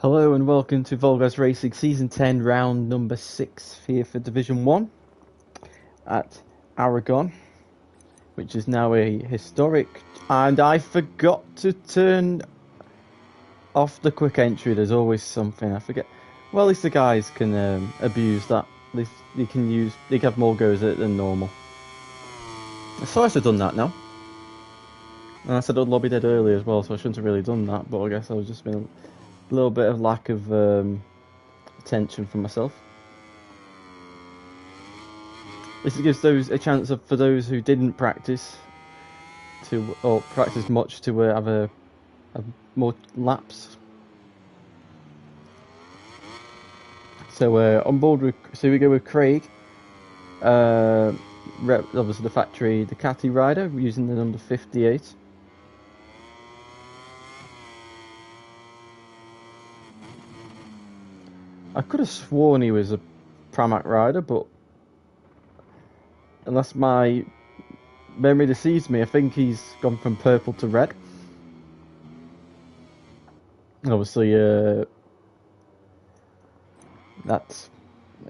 Hello and welcome to VollGazzRacing Season 10, round number 6 here for Division 1 at Aragon, which is now a historic. And I forgot to turn off the quick entry. There's always something I forget. Well, at least the guys can abuse that. At least they can have more goes at it than normal. I thought I should have done that now. And I said I'd lobbied it earlier as well, so I shouldn't have really done that, but I guess I was just been a little bit of lack of attention from myself. This gives those a chance for those who didn't practice or practice much to have more laps. So on board so we go with Craig, obviously the factory Ducati rider, using the number 58. I could have sworn he was a Pramac rider, but unless my memory deceives me, I think he's gone from purple to red. Obviously, that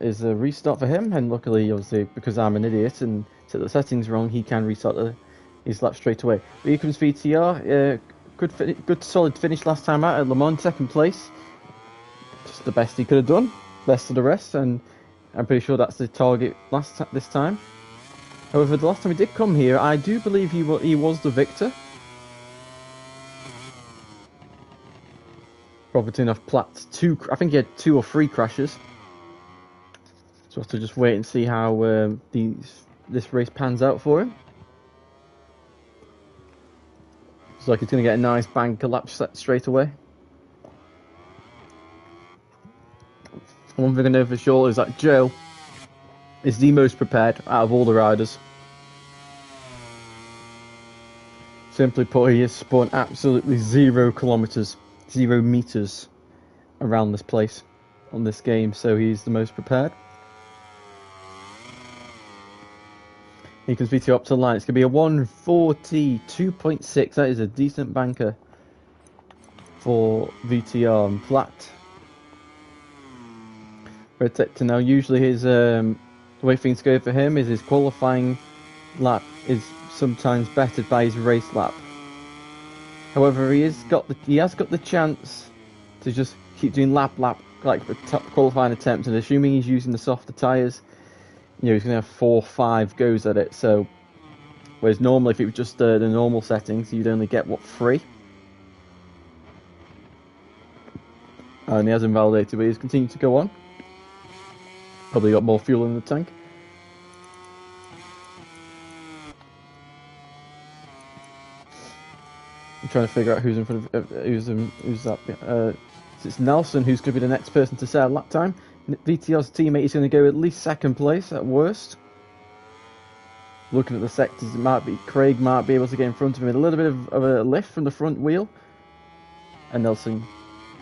is a restart for him, and luckily, obviously, because I'm an idiot and set the settings wrong, he can restart his lap straight away. But here comes VTR. Good solid finish last time out at Le Mans, second place. Just the best he could have done, best of the rest, and I'm pretty sure that's the target this time. However, the last time he did come here, I do believe he was the victor, profiting off Platt's I think he had 2 or 3 crashes. So we'll have to just wait and see how this race pans out for him. Looks like he's going to get a nice banker lap set straight away. One thing I know for sure is that Joe is the most prepared out of all the riders. Simply put, he has spun absolutely 0 kilometers, 0 meters around this place on this game, so he's the most prepared. He comes VTO up to the line. It's going to be a 1:42.6. That is a decent banker for VTR and Platt. Red Sector now, usually his the way things go for him is his qualifying lap is sometimes bettered by his race lap. However, he has got the chance to just keep doing lap like the top qualifying attempts, and assuming he's using the softer tyres, he's going to have 4 or 5 goes at it. So whereas normally if it was just the normal settings, you'd only get 3. And he hasn't validated, but he's continued to go on. Probably got more fuel in the tank. I'm trying to figure out who's in front of who's that. It's Nelson who's going to be the next person to set a lap time. VTR's teammate is going to go at least 2nd place at worst. Looking at the sectors, Craig might be able to get in front of him. A little bit of a lift from the front wheel, and Nelson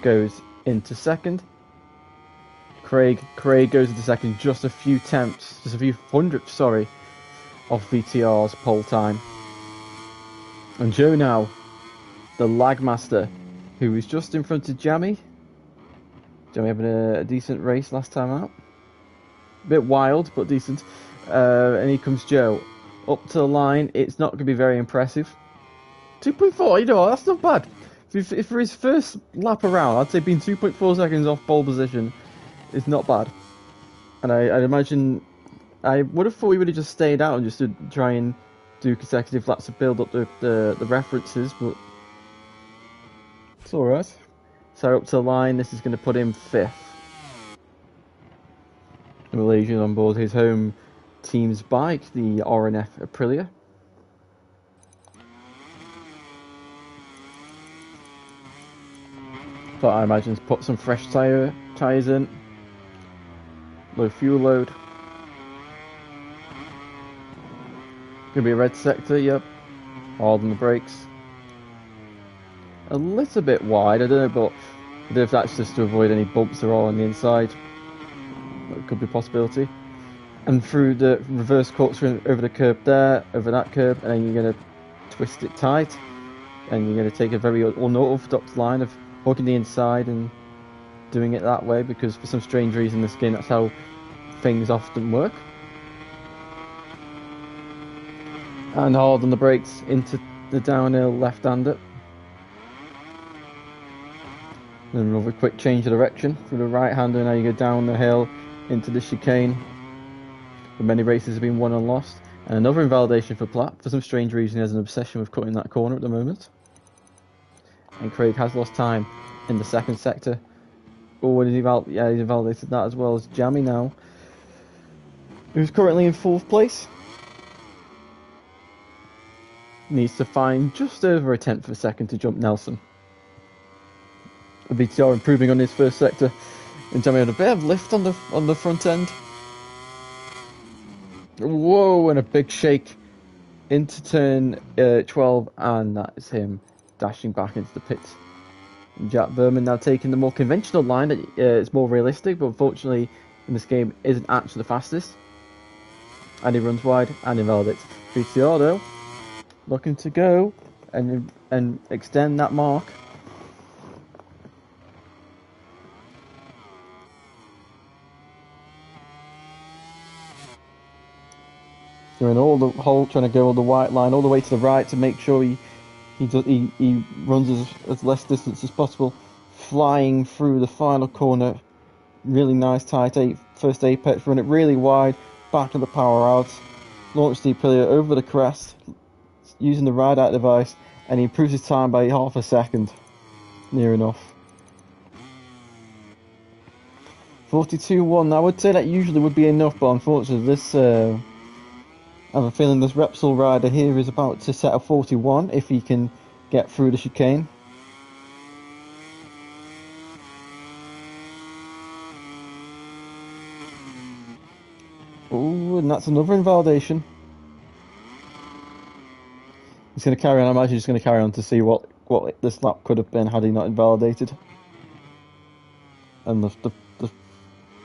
goes into 2nd. Craig goes into 2nd, just a few hundredths, sorry, off VTR's pole time. And Joe now, the lag master, who was just in front of Jamie. Jamie having a decent race last time out. A bit wild, but decent. And here comes Joe. Up to the line, it's not going to be very impressive. 2.4, that's not bad. If for his first lap around, I'd say being 2.4 seconds off pole position is not bad. And I'd imagine, I would have thought he would have just stayed out and just to try and do consecutive laps to build up the references, but it's alright. So up to the line, this is going to put him 5th. The Malaysian on board his home team's bike, the RNF Aprilia. But I imagine he's put some fresh tyres in. Low fuel load. Gonna be a red sector, yep. Hard on the brakes. A little bit wide, I don't know, but I don't know if that's just to avoid any bumps there are on the inside. That could be a possibility. And through the reverse corkscrew over the curb there, over that curb, and then you're going to twist it tight. And you're going to take a very unorthodox line of hooking the inside and doing it that way, because for some strange reason in this game that's how things often work. And hard on the brakes into the downhill left-hander. And another quick change of direction for the right-hander. Now you go down the hill into the chicane. But many races have been won and lost. And another invalidation for Platt. For some strange reason, he has an obsession with cutting that corner at the moment. And Craig has lost time in the second sector. Oh, he's invalidated that as well as Jammy now, who's currently in 4th place. Needs to find just over a tenth of a second to jump Nelson. VTR improving on his first sector, and Jamie had a bit of lift on the front end. Whoa, and a big shake into turn 12, and that is him dashing back into the pits. And Jack Berman now taking the more conventional line that is more realistic, but unfortunately in this game isn't actually the fastest. And he runs wide and invalidates. VTR though, looking to go and extend that mark. Doing all the whole, trying to go all the white line all the way to the right to make sure he runs as less distance as possible, flying through the final corner. Really nice tight first apex, run it really wide, back of the power out, launch the Aprilia over the crest using the ride out device, and he improves his time by half a second, near enough. 42.1. I would say that usually would be enough, but unfortunately this I have a feeling this Repsol rider here is about to set a 41 if he can get through the chicane. Oh, and that's another invalidation. He's going to carry on. I imagine he's going to carry on to see what this lap could have been had he not invalidated. And the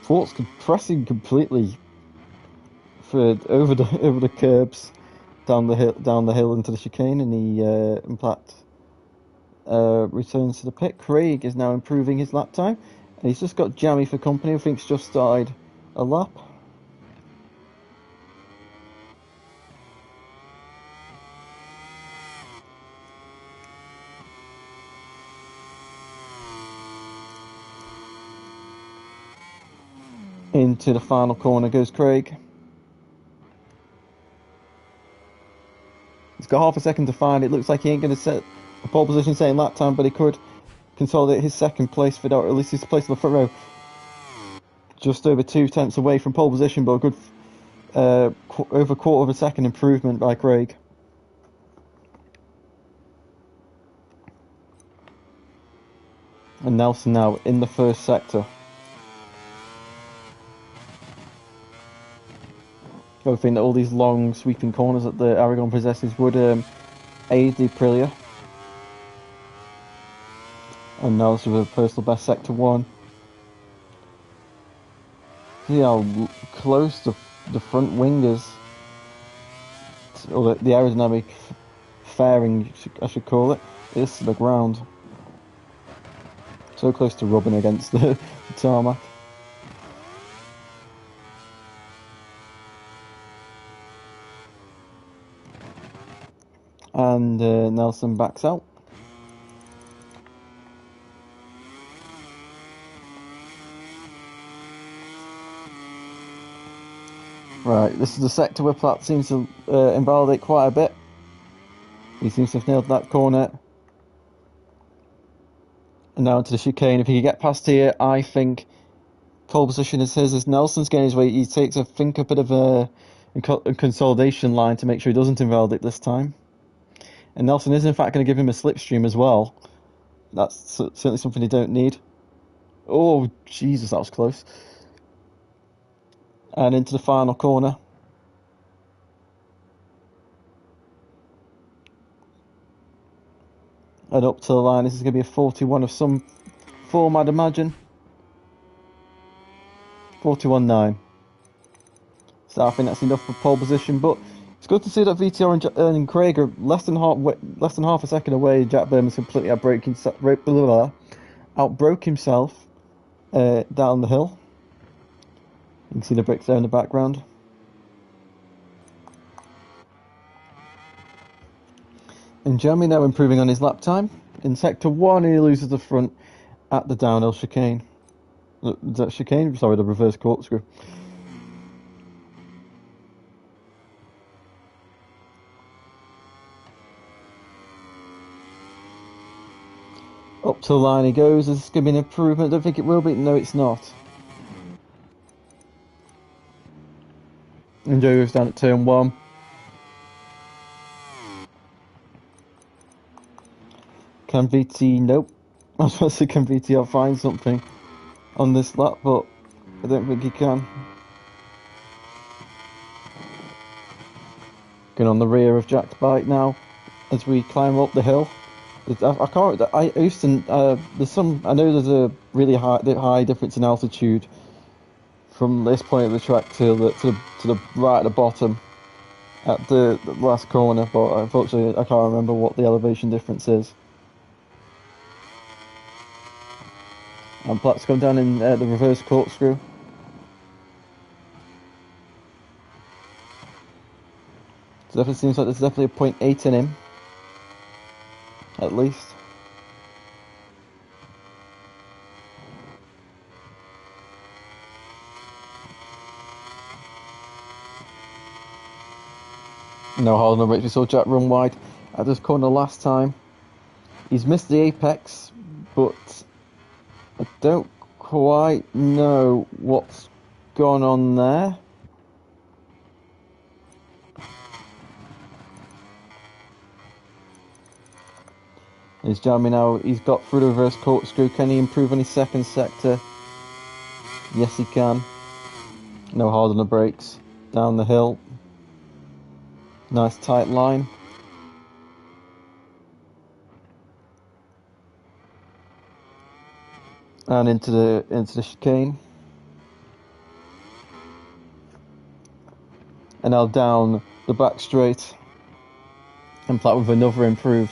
fort's pressing completely over the curbs down the hill into the chicane, and in fact returns to the pit. Craig is now improving his lap time, and he's just got Jammy for company, who thinks just started a lap. Into the final corner goes Craig. He's got half a second to find. It looks like he ain't going to set a pole position saying lap time, but he could consolidate his second place without at least his place on the front row. Just over 2 tenths away from pole position, but a good over quarter of a second improvement by Craig. And Nelson now in the first sector. I think that all these long sweeping corners that the Aragon possesses would aid the Aprilia. And now this with a personal best sector 1. See how close the front wing is, or the aerodynamic fairing, I should call it, is to the ground. So close to rubbing against the tarmac. And Nelson backs out. Right, this is the sector where Platt seems to invalidate quite a bit. He seems to have nailed that corner. And now into the chicane. If he can get past here, I think pole position is his. As Nelson's getting his way, he takes, I think, a bit of a consolidation line to make sure he doesn't invalidate this time. And Nelson is in fact going to give him a slipstream as well. That's certainly something you don't need. Oh, Jesus, that was close. And into the final corner. And up to the line. This is going to be a 41 of some form, I'd imagine. 41.9. So I think that's enough for pole position, but it's good to see that VTR and Craig are less than half a second away. Jack Berman's completely outbroke himself. down the hill. You can see the bricks there in the background. And Jamie now improving on his lap time. In sector 1, he loses the front at the downhill chicane. Is that chicane? Sorry, the reverse corkscrew. Up to the line he goes. Is this going to be an improvement? I don't think it will be. No, it's not. And Joe goes down at turn 1. Can VT... Nope. I was about to say, can VTR find something on this lap, but I don't think he can. Going on the rear of Jack's bike now as we climb up the hill. I can't. I used to. There's some. I know there's a really high difference in altitude from this point of the track to the right at the bottom at the last corner, but unfortunately I can't remember what the elevation difference is. And Platt's gone down in the reverse corkscrew. So definitely seems like there's definitely a 0.8 in him, at least. No hard on the brakes. We saw Jack run wide at this corner last time. He's missed the apex, but I don't quite know what's gone on there. He's jamming now. He's got through the reverse corkscrew. Can he improve on his second sector? Yes, he can. No hard on the brakes. Down the hill. Nice tight line. And into the chicane. And now down the back straight. And Platt with another improved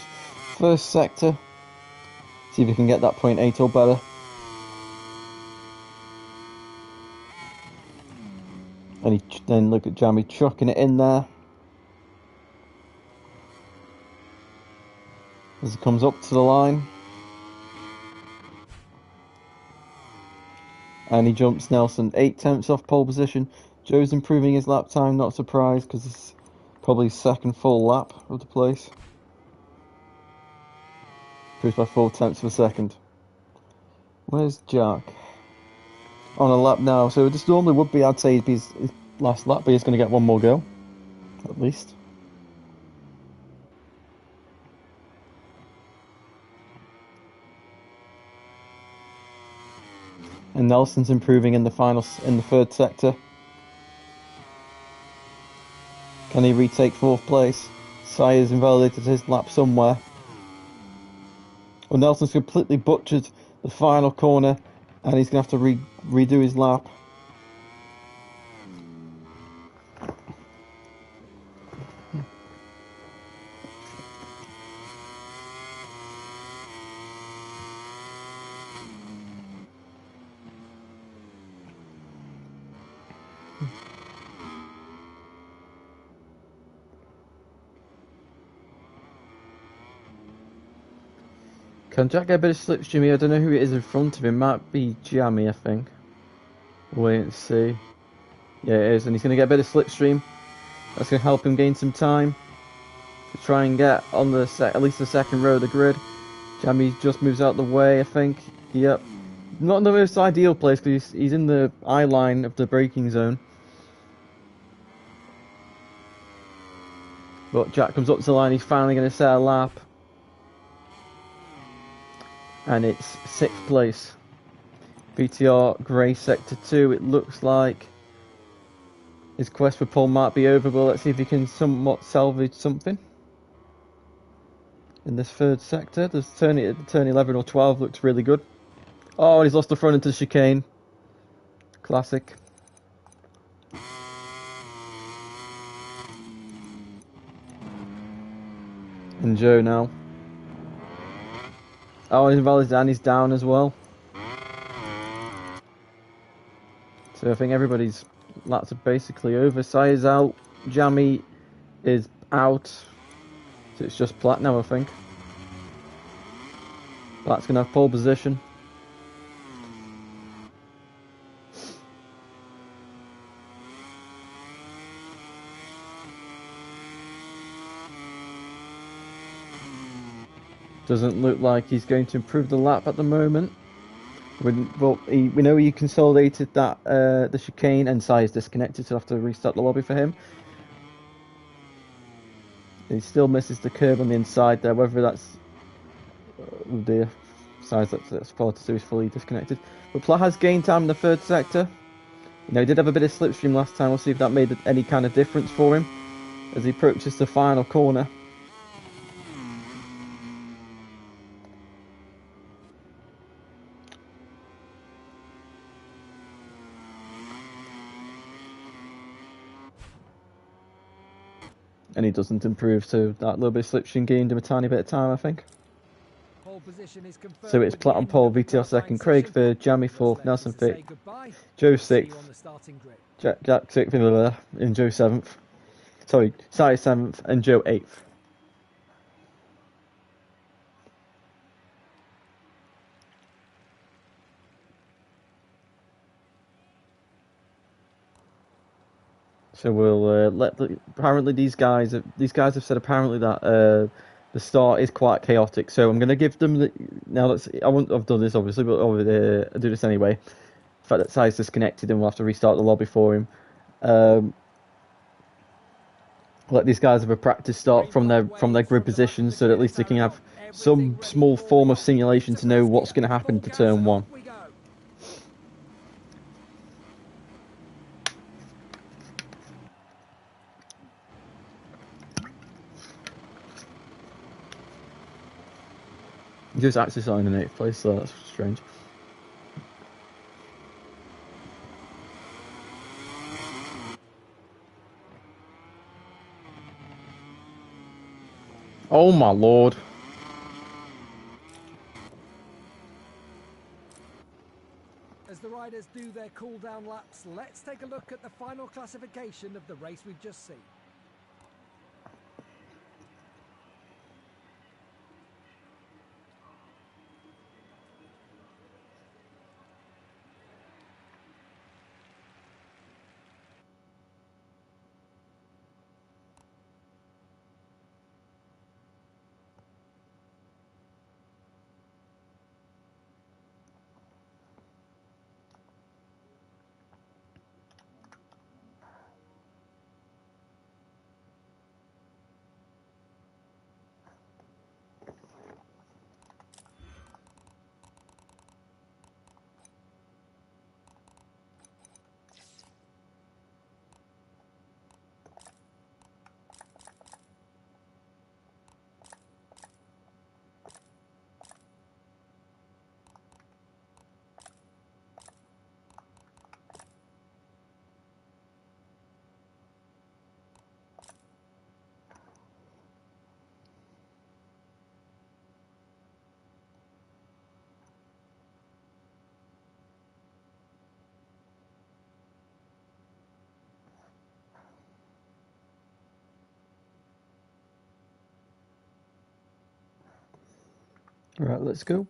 first sector. See if we can get that 0.8 or better. And then look at Jamie chucking it in there. As it comes up to the line. And he jumps Nelson 8/10 off pole position. Joe's improving his lap time, not surprised because it's probably his second full lap of the place. Improves by 4/10 of a second. Where's Jack? On a lap now, so this normally would be, I'd say, it'd be his last lap, but he's going to get one more go, at least. And Nelson's improving in the third sector. Can he retake fourth place? Sire's invalidated his lap somewhere. Well, Nelson's completely butchered the final corner, and he's going to have to redo his lap. Can Jack get a bit of slipstream? I don't know who it is in front of him. Might be Jamie, I think. Wait and see. Yeah, it is, and he's going to get a bit of slipstream. That's going to help him gain some time to try and get on the at least the second row of the grid. Jamie just moves out the way, I think. Yep. Not in the most ideal place because he's in the eye line of the braking zone. But Jack comes up to the line. He's finally going to set a lap. And it's 6th place. VTR Grey Sector 2, it looks like his quest for pole might be over, but let's see if he can somewhat salvage something. In this third sector, there's turn 11 or 12 looks really good. Oh, and he's lost the front into the chicane. Classic. And Joe now. Oh, and he's down as well. So I think everybody's laps are basically over. Sire's out, Jammy is out, so it's just Platt now, I think. Platt's going to have pole position. Doesn't look like he's going to improve the lap at the moment. We know he consolidated that the chicane, and Sire's disconnected, so we'll have to restart the lobby for him. He still misses the curb on the inside there, whether that's the size that's far to do is fully disconnected. But Platt has gained time in the third sector. You know, he did have a bit of slipstream last time. We'll see if that made any kind of difference for him as he approaches the final corner. And he doesn't improve, so that little bit of slipstream gained him a tiny bit of time, I think. So it's Platt on pole, VTR second, Craig third, Jammy fourth, Nelson fifth, Joe sixth, Jack sixth, and Joe seventh. Sorry, Sire seventh, and Joe eighth. So we'll apparently these guys have said apparently that the start is quite chaotic. So I'm going to give them I wouldn't have done this obviously, but I'll do this anyway. The fact that Si's disconnected and we'll have to restart the lobby for him. Let these guys have a practice start from their grid positions, so that at least they can have some small form of simulation to know what's going to happen to turn one. Just actually starting in 8th place, so that's strange. Oh my lord. As the riders do their cool-down laps, let's take a look at the final classification of the race we've just seen. Right, let's go.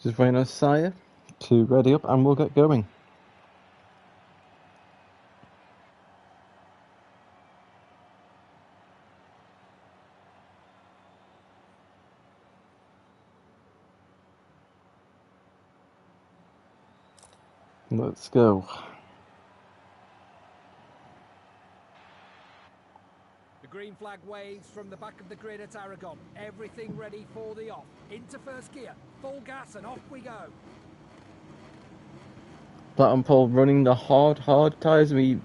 Just waiting on Sire to ready up and we'll get going. Let's go. The green flag waves from the back of the grid at Aragon. Everything ready for the off. Into first gear, full gas and off we go. Platinum Pole running the hard tyres. We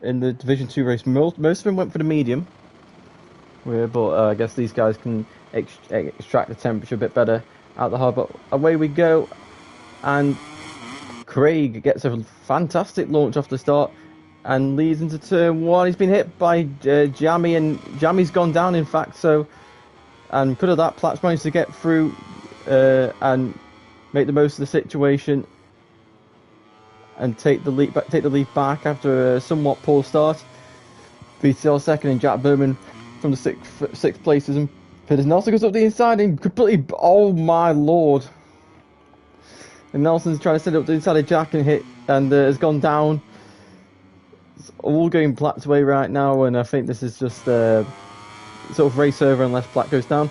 in the Division 2 race. Most of them went for the medium. But I guess these guys can extract the temperature a bit better out the hard. But away we go. And Craig gets a fantastic launch off the start and leads into turn 1. He's been hit by Jammy, and Jammy's gone down, in fact. So, and because of that, Platt's managed to get through and make the most of the situation and take the lead back after a somewhat poor start. VTL second and Jack Berman from the sixth places, and Peter Nelson goes up the inside and completely, oh my lord. And Nelson's trying to set it up the inside of Jack and hit, and has gone down. It's all going Platt's way right now, and I think this is just sort of race over unless Platt goes down.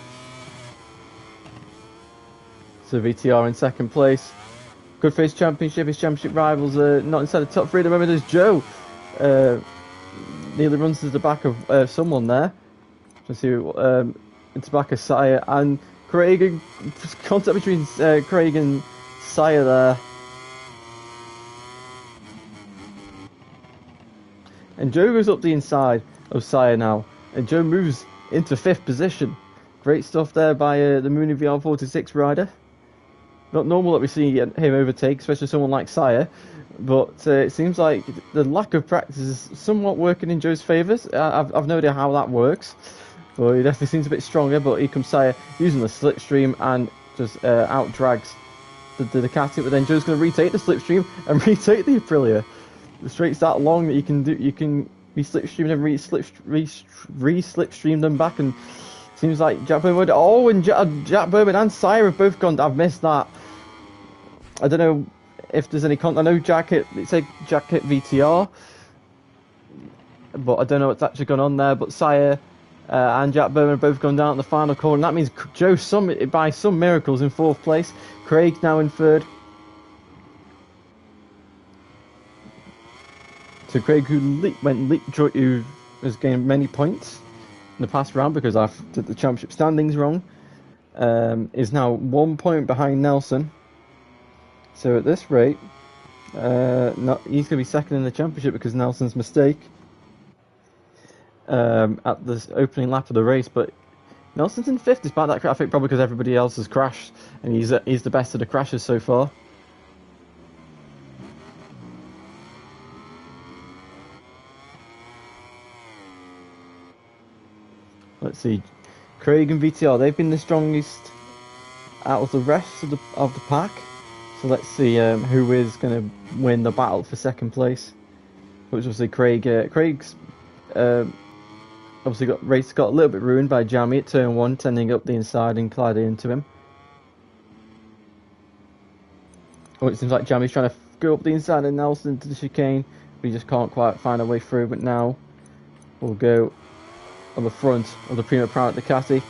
So VTR in second place. Good for his championship. His championship rivals are not inside the top 3 at the moment. There's Joe. Nearly runs to the back of someone there. Let's see, into the back of Sire and Craig. Contact between Craig and Sire there. And Joe goes up the inside of Sire now. And Joe moves into 5th position. Great stuff there by the Mooney VR46 rider. Not normal that we see him overtake, especially someone like Sire. But it seems like the lack of practice is somewhat working in Joe's favours. I've no idea how that works. But he definitely seems a bit stronger. But here comes Sire using the slipstream and just out-drags the Ducati. But then Joe's going to retake the slipstream and retake the Aprilia. The straight's that long that you can be slipstream and re-slipstream them back. And seems like Jack Berman would. Oh, and Jack Berman and Sire have both gone. I've missed that. I don't know if there's any I know Jack hit VTR, but I don't know what's actually gone on there. But Sire and Jack Berman have both gone down at the final corner, and that means Joe, by some miracles, in 4th place. Craig now in 3rd. So Craig, who has gained many points in the past round because I did the championship standings wrong, is now 1 point behind Nelson. So at this rate, he's going to be second in the championship because Nelson's mistake at the opening lap of the race. But Nelson's in 5th despite that. I think probably because everybody else has crashed, and he's the best of the crashes so far. Let's see, Craig and VTR, they've been the strongest out of the rest of the pack. So let's see who is going to win the battle for 2nd place. Which obviously Craig. Craig's obviously got a little bit ruined by Jammy at turn 1, tending up the inside and colliding into him. Oh, it seems like Jammy's trying to go up the inside of Nelson to the chicane, but he just can't quite find a way through. But now we'll go on the front of the Prima Prowett Ducati.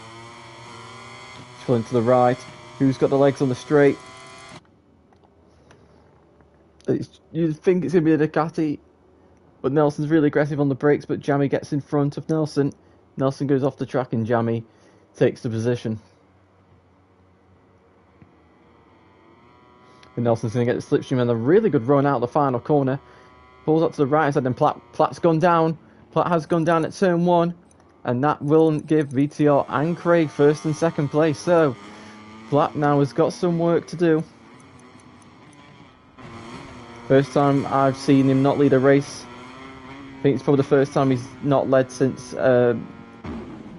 Pulling to the right. Who's got the legs on the straight? You think it's going to be a Ducati, but Nelson's really aggressive on the brakes, but Jammy gets in front of Nelson. Nelson goes off the track and Jammy takes the position. And Nelson's going to get the slipstream and a really good run out of the final corner. Pulls up to the right side, and Platt's gone down. Platt has gone down at turn 1, and that will give VTR and Craig 1st and 2nd place. So Platt now has got some work to do. First time I've seen him not lead a race. I think it's probably the first time he's not led since the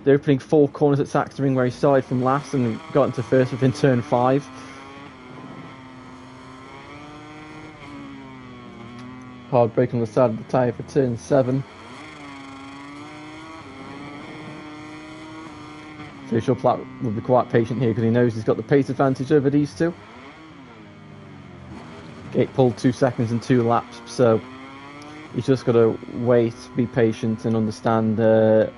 opening 4 corners at Sachsenring, where he started from last and got into 1st within turn 5. Hard brake on the side of the tyre for turn 7. So sure Platt will be quite patient here because he knows he's got the pace advantage over these two. gate pulled 2 seconds and 2 laps, so he's just got to wait, be patient, and understand the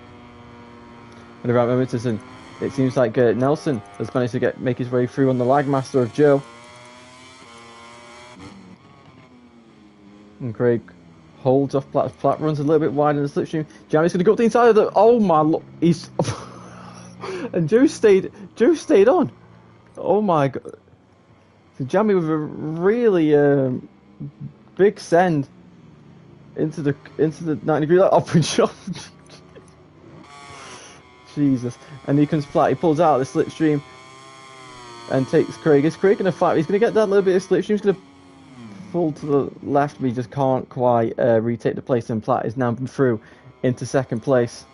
right momentum. And it seems like Nelson has managed to make his way through on the Lagmaster of Joe. And Craig holds off Platt. Platt runs a little bit wide in the slipstream. Jamie's going to go up the inside of the... Oh my... He's... and Joe stayed on. Oh my god. So Jamie with a really big send into the 90-degree up and shot. Jesus. And he comes Platt. He pulls out of the slipstream and takes Craig. Is Craig going to fight? He's going to get that little bit of slipstream. He's going to pull to the left, but he just can't quite retake the place, and Platt is now through into second place.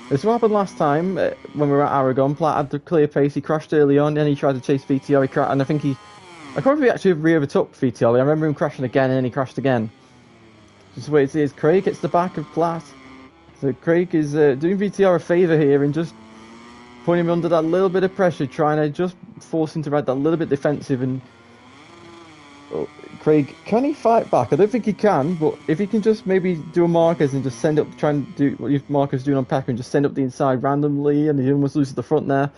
This is what happened last time when we were at Aragon. Platt had the clear pace. He crashed early on, then he tried to chase VTR. He crashed, and I can't remember if he actually re-overtook VTR. I remember him crashing again, and then he crashed again. Just wait to see as Craig hits the back of Platt. So Craig is doing VTR a favour here and just putting him under that little bit of pressure, trying to just force him to ride that little bit defensive. And Craig, can he fight back? I don't think he can, but if he can just maybe do a Marquez and just send up, try and do what Marquez is doing on Pecco and just send up the inside randomly, and he almost loses the front there.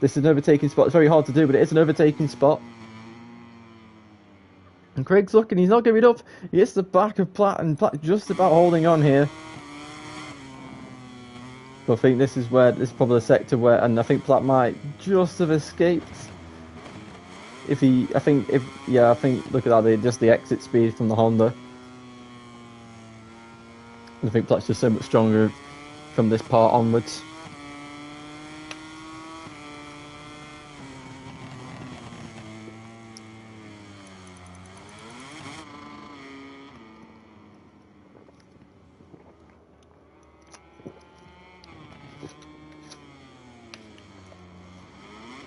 This is an overtaking spot. It's very hard to do, but it is an overtaking spot. And Craig's looking, he's not giving up. He hits the back of Platt, and Platt just about holding on here. But I think this is probably the sector where, and I think Platt might just have escaped. I think look at that, just the exit speed from the Honda. And I think Platt's just so much stronger from this part onwards.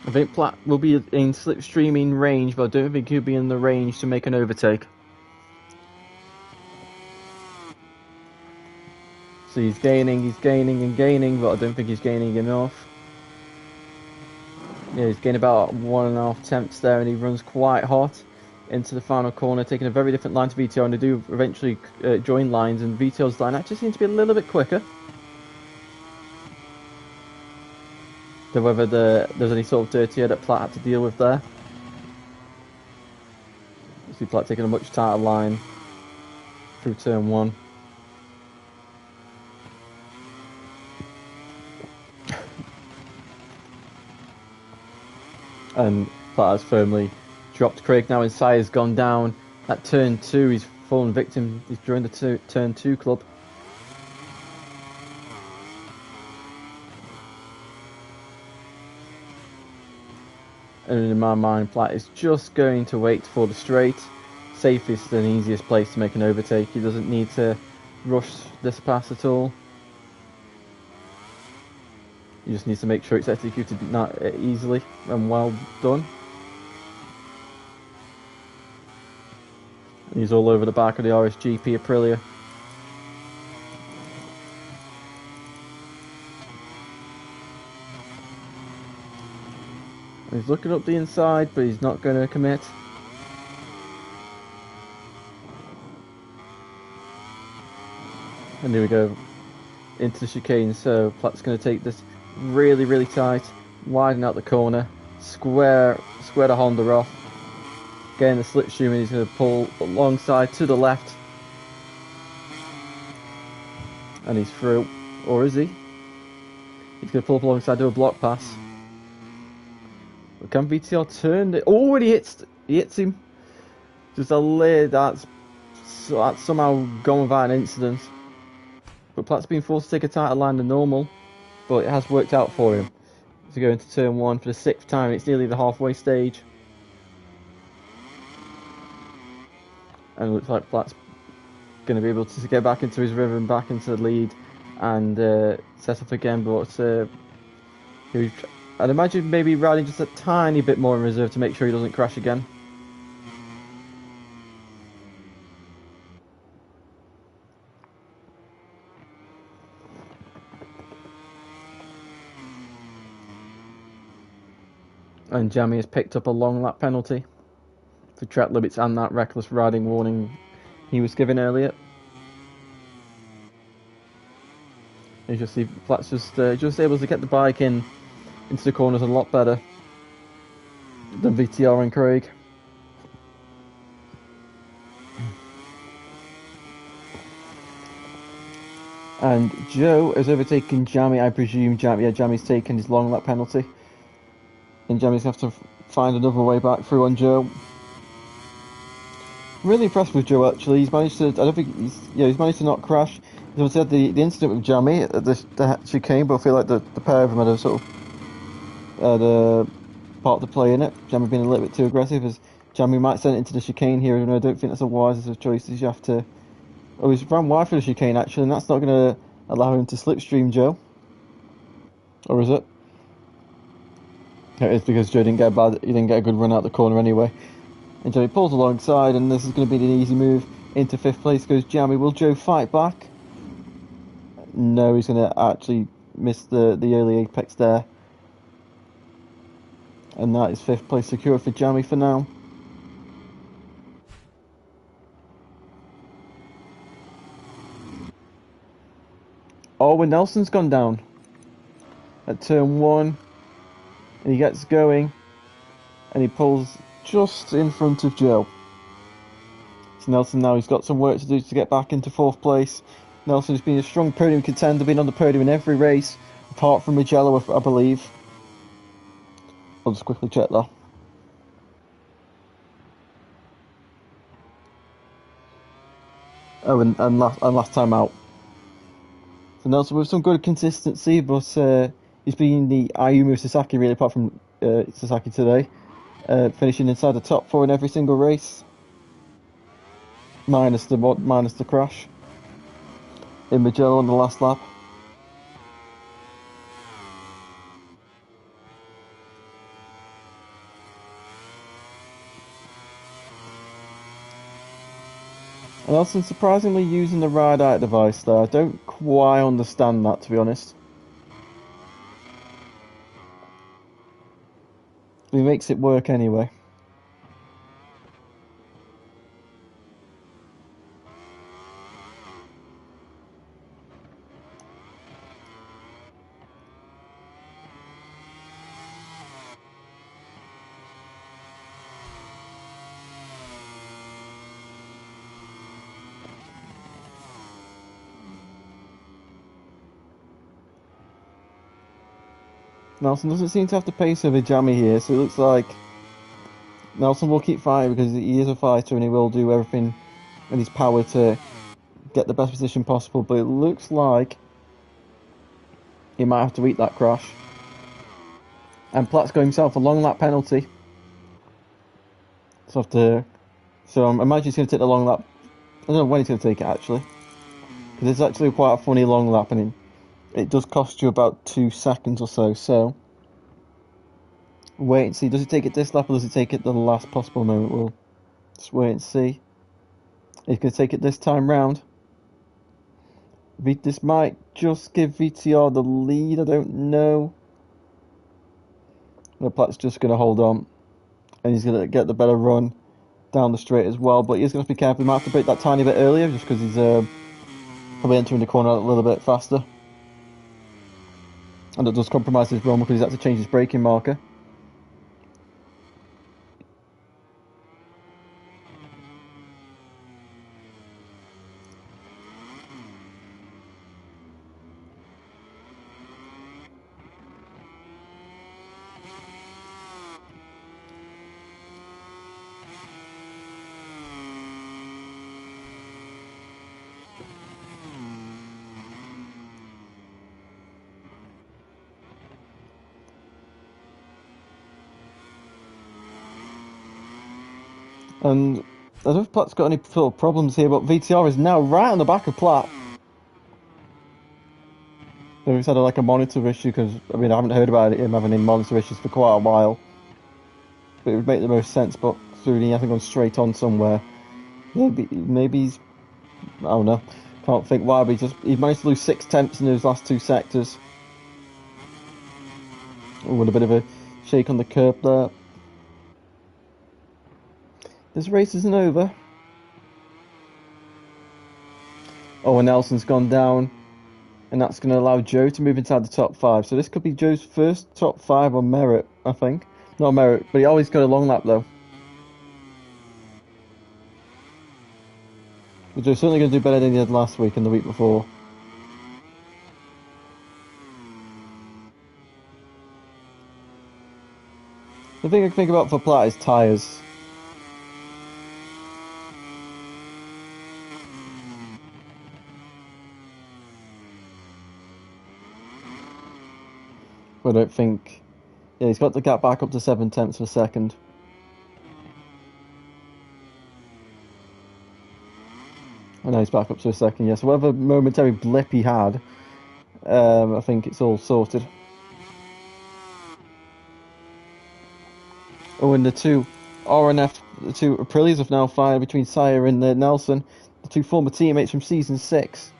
I think Platt will be in slipstreaming range, but I don't think he'll be in the range to make an overtake. So he's gaining and gaining, but I don't think he's gaining enough. Yeah, he's gained about 1.5 tenths there, and he runs quite hot into the final corner, taking a very different line to VTR, and they do eventually join lines, and VTR's line actually seems to be a little bit quicker. So whether there's any sort of dirty air that Platt had to deal with there. You see Platt taking a much tighter line through turn 1. And Platt has firmly dropped Craig now. His sire's gone down at turn 2. He's fallen victim. He's joined the turn 2 club. And in my mind, Platt is just going to wait for the straight. Safest and easiest place to make an overtake. He doesn't need to rush this pass at all. He just needs to make sure it's executed easily and well done. He's all over the back of the RSGP Aprilia. He's looking up the inside, but he's not going to commit. And here we go into the chicane. So Platt's going to take this really, really tight, widen out the corner, square the Honda off, getting the slipstream, and he's going to pull alongside to the left. And he's through. Or is he? He's going to pull up alongside, do a block pass. Can VTR turn it? Oh, and he hits him. Just a lid that's somehow gone without an incident. But Platt's been forced to take a tighter line than normal, but it has worked out for him. To go into turn 1 for the 6th time. It's nearly the halfway stage. And it looks like Platt's going to be able to get back into his rhythm, back into the lead, and set up again. But I'd imagine maybe riding just a tiny bit more in reserve to make sure he doesn't crash again. And Jamie has picked up a long lap penalty. for track limits and that reckless riding warning he was given earlier. You just see Plat's just able to get the bike into the corners a lot better than VTR and Craig. And Joe has overtaken Jammy. I presume Jammy's taken his long lap penalty, and Jammy's going to have to find another way back through on Joe. Really impressed with Joe actually. He's managed to. I don't think he's managed to not crash. He's obviously had the incident with Jammy at the chicane, but I feel like the pair of them had a sort of part to play in it. Jammy being a little bit too aggressive, as Jammy might send it into the chicane here, and I don't think that's the wisest of choices. You have to. Oh, he's ran wide for the chicane actually, and that's not going to allow him to slipstream Joe. Or is it? It is, because Joe didn't get a good run out the corner anyway. And Jammy pulls alongside, and this is going to be an easy move. Into 5th place goes Jammy. Will Joe fight back? No, he's going to actually miss the early apex there. And that is 5th place secured for Jammy for now. Oh, and Nelson's gone down at turn 1. And he gets going. And he pulls just in front of Joe. So Nelson now, he's got some work to do to get back into 4th place. Nelson has been a strong podium contender, been on the podium in every race, apart from Mugello, I believe. I'll just quickly check that. Oh, and last time out. So Nelson with some good consistency, but he's been the Ayumu Sasaki really, apart from Sasaki today. Finishing inside the top 4 in every single race, minus the crash in Mugello on the last lap. And Nelson surprisingly using the ride out device there. I don't quite understand that, to be honest. He makes it work anyway. Nelson doesn't seem to have the pace of a Jammy here, so it looks like Nelson will keep fighting, because he is a fighter and he will do everything in his power to get the best position possible, but it looks like he might have to eat that crash. And Platt's got himself a long lap penalty. So I imagine he's going to take the long lap. I don't know when he's going to take it actually, because it's actually quite a funny long lap, and it does cost you about 2 seconds or so. So wait and see. Does he take it this lap, or does he take it the last possible moment? We'll just wait and see. He's going to take it this time round. This might just give VTR the lead. I don't know. The Platt's just going to hold on, and he's going to get the better run down the straight as well. But he's going to be careful. He might have to brake that tiny bit earlier, just because he's probably entering the corner a little bit faster. And it does compromise his run, because he's had to change his braking marker. And I don't know if Platt's got any sort of problems here, but VTR is now right on the back of Platt. So he's had a monitor issue, because I haven't heard about him having any monitor issues for quite a while. But it would make the most sense, but through he hasn't gone straight on somewhere. Maybe he's, I don't know, can't think why, but he managed to lose 6 tenths in those last 2 sectors. With a bit of a shake on the curb there. This race isn't over. Oh, and Nelson's gone down. And that's going to allow Joe to move inside the top 5. So this could be Joe's first top 5 on merit, I think. Not merit, but he always got a long lap though. But Joe's certainly going to do better than he did last week and the week before. The thing I think about for Platt is tyres. I don't think... Yeah, he's got the gap back up to 7/10 of a second. I know he's back up to a second, yeah. So whatever momentary blip he had, I think it's all sorted. Oh, and the two RNF, the two Aprilias have now fired between Sire and Nelson, the two former teammates from Season 6.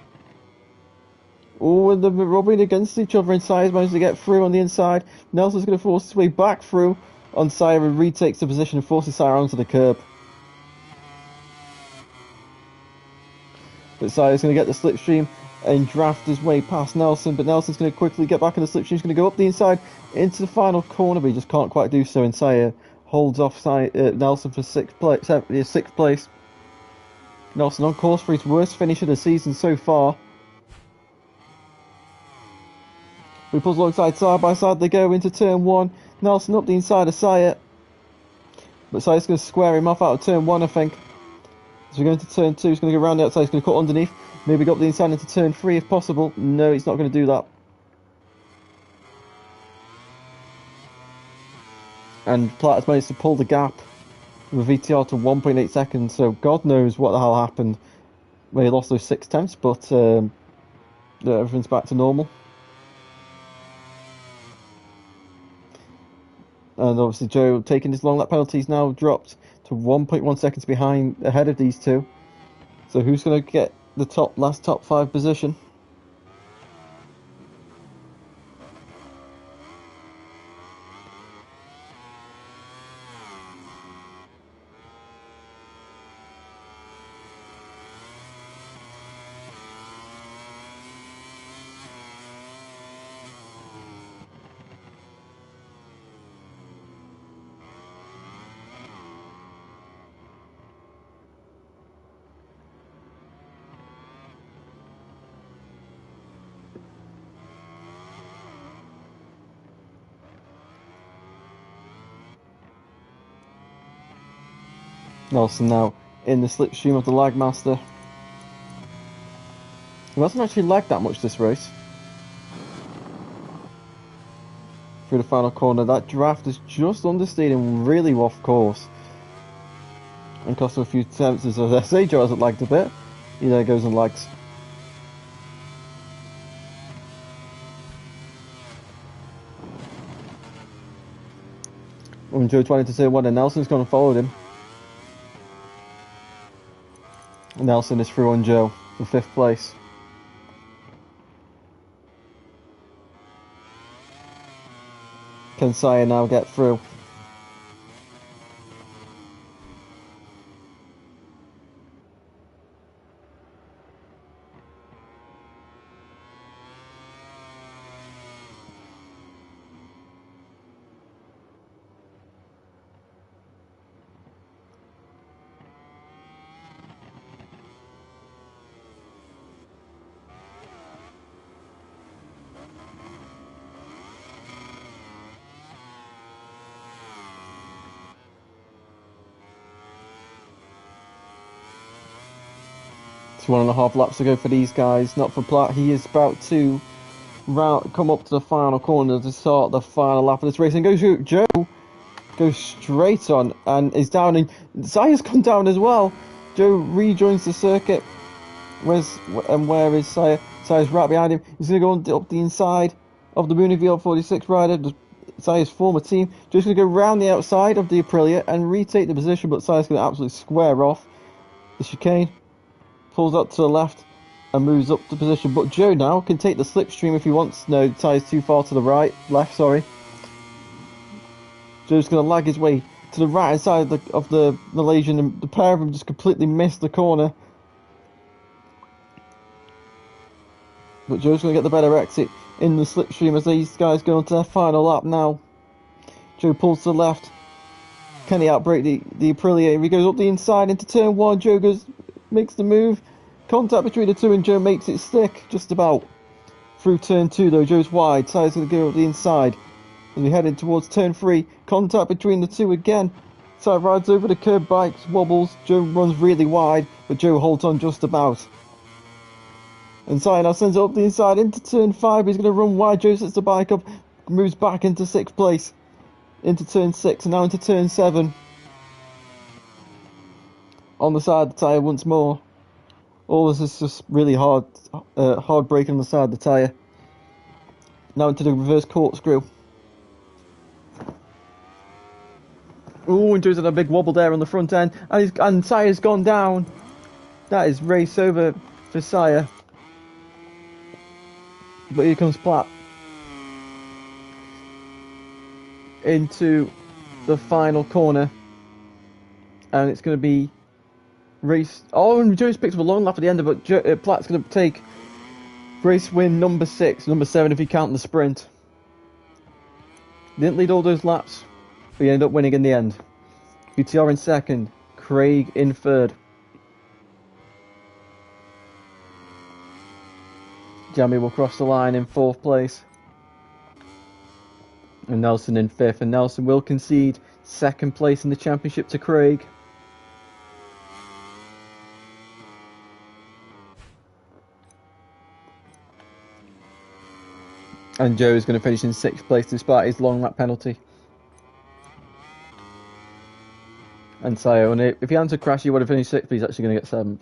Oh, and they're rubbing against each other, and Sire's managed to get through on the inside. Nelson's going to force his way back through on Sire and retakes the position and forces Sire onto the curb. But Sire's going to get the slipstream and draft his way past Nelson, but Nelson's going to quickly get back on the slipstream. He's going to go up the inside into the final corner, but he just can't quite do so, and Sire holds off Nelson for 6th place. Nelson on course for his worst finish of the season so far. We pull alongside side by side, they go into turn 1. Nelson up the inside of Sire. But Sire's going to square him off out of turn 1, I think. So we're going to turn 2, he's going to go around the outside, he's going to cut underneath. Maybe go up the inside into turn 3 if possible. No, he's not going to do that. And Platt has managed to pull the gap with VTR to 1.8 seconds, so God knows what the hell happened when he lost those 6/10, but everything's back to normal. And obviously Joe taking his long lap penalty, he's now dropped to 1.1 seconds ahead of these two. So who's going to get the last top 5 position? Nelson now in the slipstream of the lag master. He hasn't actually lagged that much this race. Through the final corner, that draft is just understeered him really off course. And cost him a few attempts, as I say, Joe hasn't lagged a bit. He there goes and lags. When Joe went into turn 1 and Nelson's gone and followed him. Nelson is through on Joe for 5th place. Can Sire now get through? It's 1.5 laps to go for these guys, not for Platt. He is about to come up to the final corner to start the final lap of this race. And Joe goes straight on and is down. And Sire's come down as well. Joe rejoins the circuit. Where is Sire? Sire's right behind him. He's going to go up the inside of the Mooney VL46 rider, Sire's former team. Joe's going to go round the outside of the Aprilia and retake the position, but Sire's going to absolutely square off the chicane. Pulls up to the left and moves up the position, but Joe now can take the slipstream if he wants. No, Sire's too far to the left, sorry. Joe's going to lag his way to the right hand side of the Malaysian, and the pair of them just completely missed the corner. But Joe's going to get the better exit in the slipstream as these guys go into their final lap now. Joe pulls to the left. Can he outbrake the Aprilia? He goes up the inside into turn 1. Joe makes the move. Contact between the two and Joe makes it stick just about. Through turn 2 though, Joe's wide. Tyre's going to go up the inside. And we're heading towards turn 3. Contact between the two again. Tyre rides over the curb, bikes, wobbles. Joe runs really wide, but Joe holds on just about. And Tyre now sends it up the inside into turn 5. He's going to run wide. Joe sets the bike up, moves back into 6th place. Into turn 6 and now into turn 7. On the side of the tyre once more. All this is just really hard braking on the side of the tyre. Now into the reverse corkscrew. Ooh, and Joe's had a big wobble there on the front end, and Sire's gone down. That is race over for Sire. But here comes Platt into the final corner, and it's going to be race. Oh, and Joe's picked up a long lap at the end of it, but Platt's going to take race win number 6, number 7 if you count the sprint. Didn't lead all those laps, but he ended up winning in the end. VTR in 2nd, Craig in 3rd. Jamie will cross the line in 4th place. And Nelson in 5th, and Nelson will concede 2nd place in the championship to Craig. And Joe is going to finish in 6th place despite his long lap penalty. And Sayo, and if he hadn't crashed, he would have finished 6th, but he's actually going to get 7th.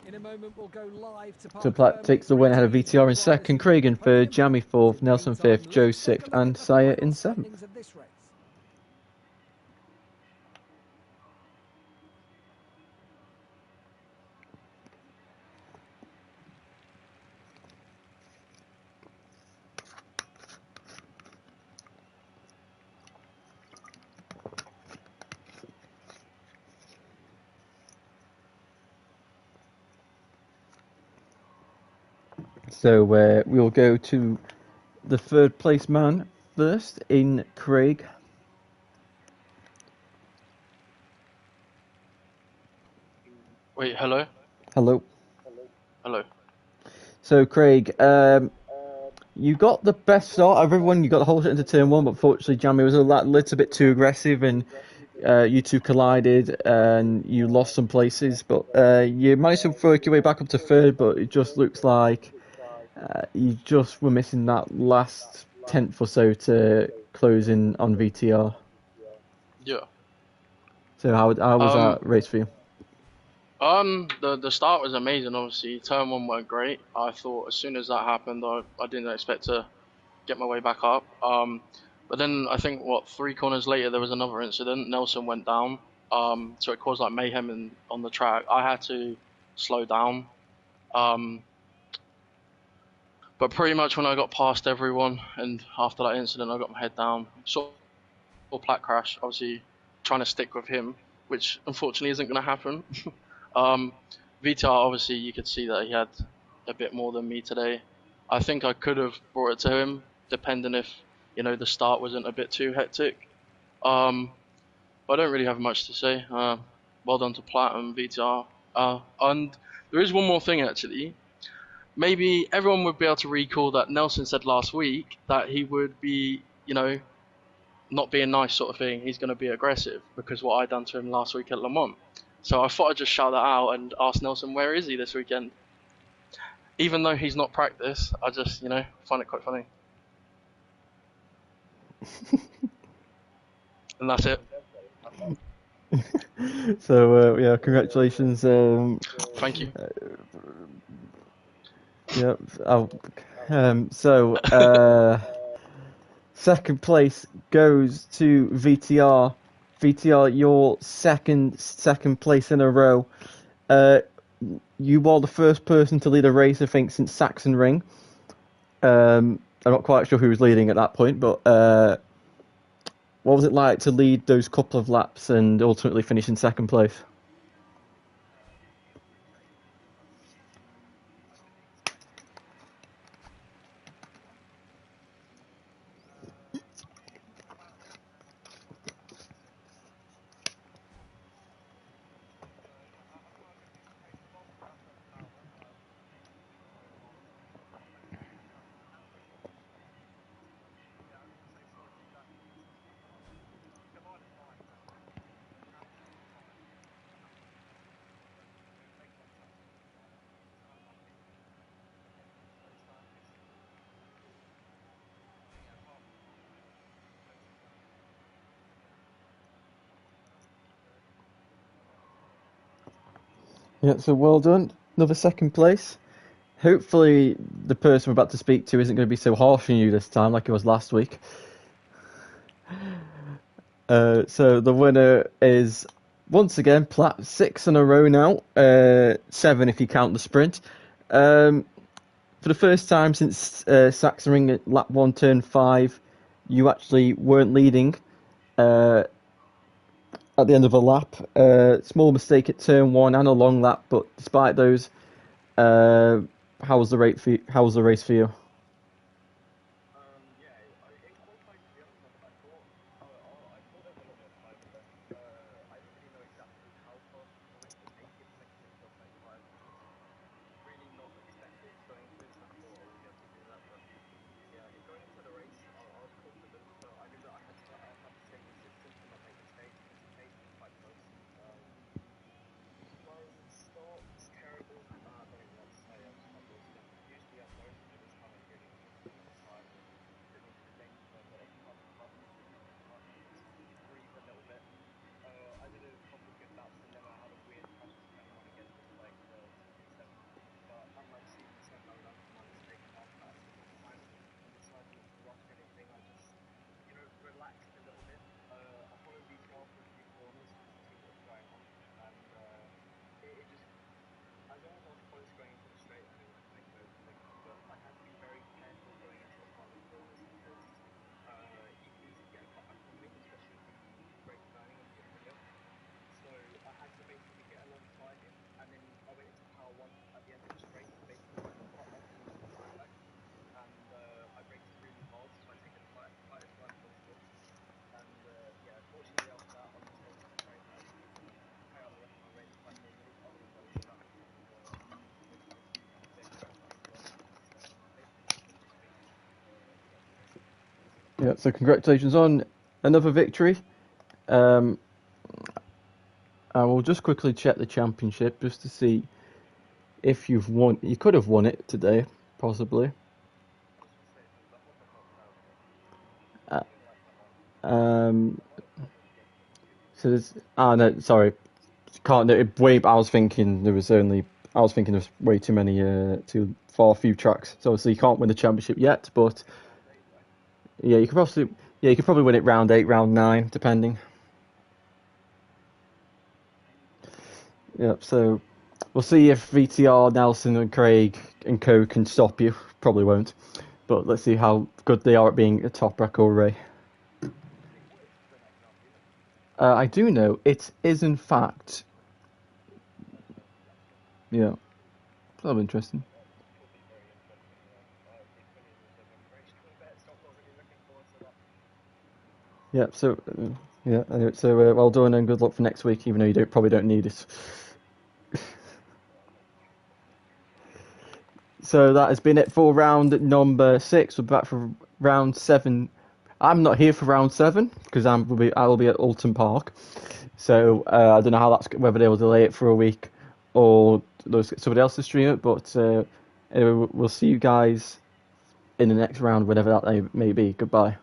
In a moment, we'll go live to So Platt takes the win ahead of VTR in 2nd, Craig in 3rd, Jamie 4th, Nelson 5th, Joe 6th, and Sayo in 7th. So we'll go to the 3rd place man first in Craig. Wait, hello? Hello. Hello. So Craig, you got the best start of everyone. You got the whole shit into turn 1, but unfortunately Jamie was a little bit too aggressive, and you two collided, and you lost some places. But you managed to work your way back up to 3rd, but it just looks like you just were missing that last 10th or so to close in on VTR. Yeah. So how was that race for you? The start was amazing. Obviously, turn 1 went great. I thought as soon as that happened, I didn't expect to get my way back up. But then I think 3 corners later there was another incident. Nelson went down. So it caused like mayhem on the track. I had to slow down. But pretty much when I got past everyone, and after that incident, I got my head down. Saw Platt crash. Obviously, trying to stick with him, which unfortunately isn't going to happen. VTR, obviously, you could see that he had a bit more than me today. I think I could have brought it to him, depending if the start wasn't a bit too hectic. But I don't really have much to say. Well done to Platt and VTR. And there is one more thing actually. Maybe everyone would be able to recall that Nelson said last week that he would be, not being nice sort of thing. He's going to be aggressive because what I done to him last week at Le Mans. So I thought I'd just shout that out and ask Nelson, where is he this weekend? Even though he's not practiced, I just, find it quite funny. And that's it. So, yeah, congratulations. Thank you. Yeah. Second place goes to VTR. VTR, your second place in a row. You were the first person to lead a race, I think, since Sachsenring. I'm not quite sure who was leading at that point, but what was it like to lead those couple of laps and ultimately finish in second place? Yeah, so well done. Another second place. Hopefully, the person we're about to speak to isn't going to be so harsh on you this time, like it was last week. So the winner is once again Platt, 6 in a row now, 7 if you count the sprint. For the first time since Sachsenring at lap 1, turn 5, you actually weren't leading at the end of a lap. Small mistake at turn 1 and a long lap, but despite those, how was the race for you? Yeah, so congratulations on another victory. I will just quickly check the championship just to see if you've won. You could have won it today, possibly. Uh, um, so there's. Ah, no, sorry. Can't. Wait, I was thinking there was only. I was thinking there's way too many, too far few tracks. So obviously you can't win the championship yet, but yeah, you could possibly. Yeah, you could probably win it round 8, round 9, depending. Yep. So we'll see if VTR, Nelson, and Craig and Co can stop you. Probably won't. But let's see how good they are at being a top record Ray. I do know it is in fact. Yeah, that'll be interesting. Yeah. So yeah. So well done and good luck for next week. Even though you probably don't need it. So that has been it for round number 6. We're back for round 7. I'm not here for round 7 because I'll be at Alton Park. So I don't know how that's whether they will delay it for a week or somebody else to stream it. But anyway, we'll see you guys in the next round, whatever that may be. Goodbye.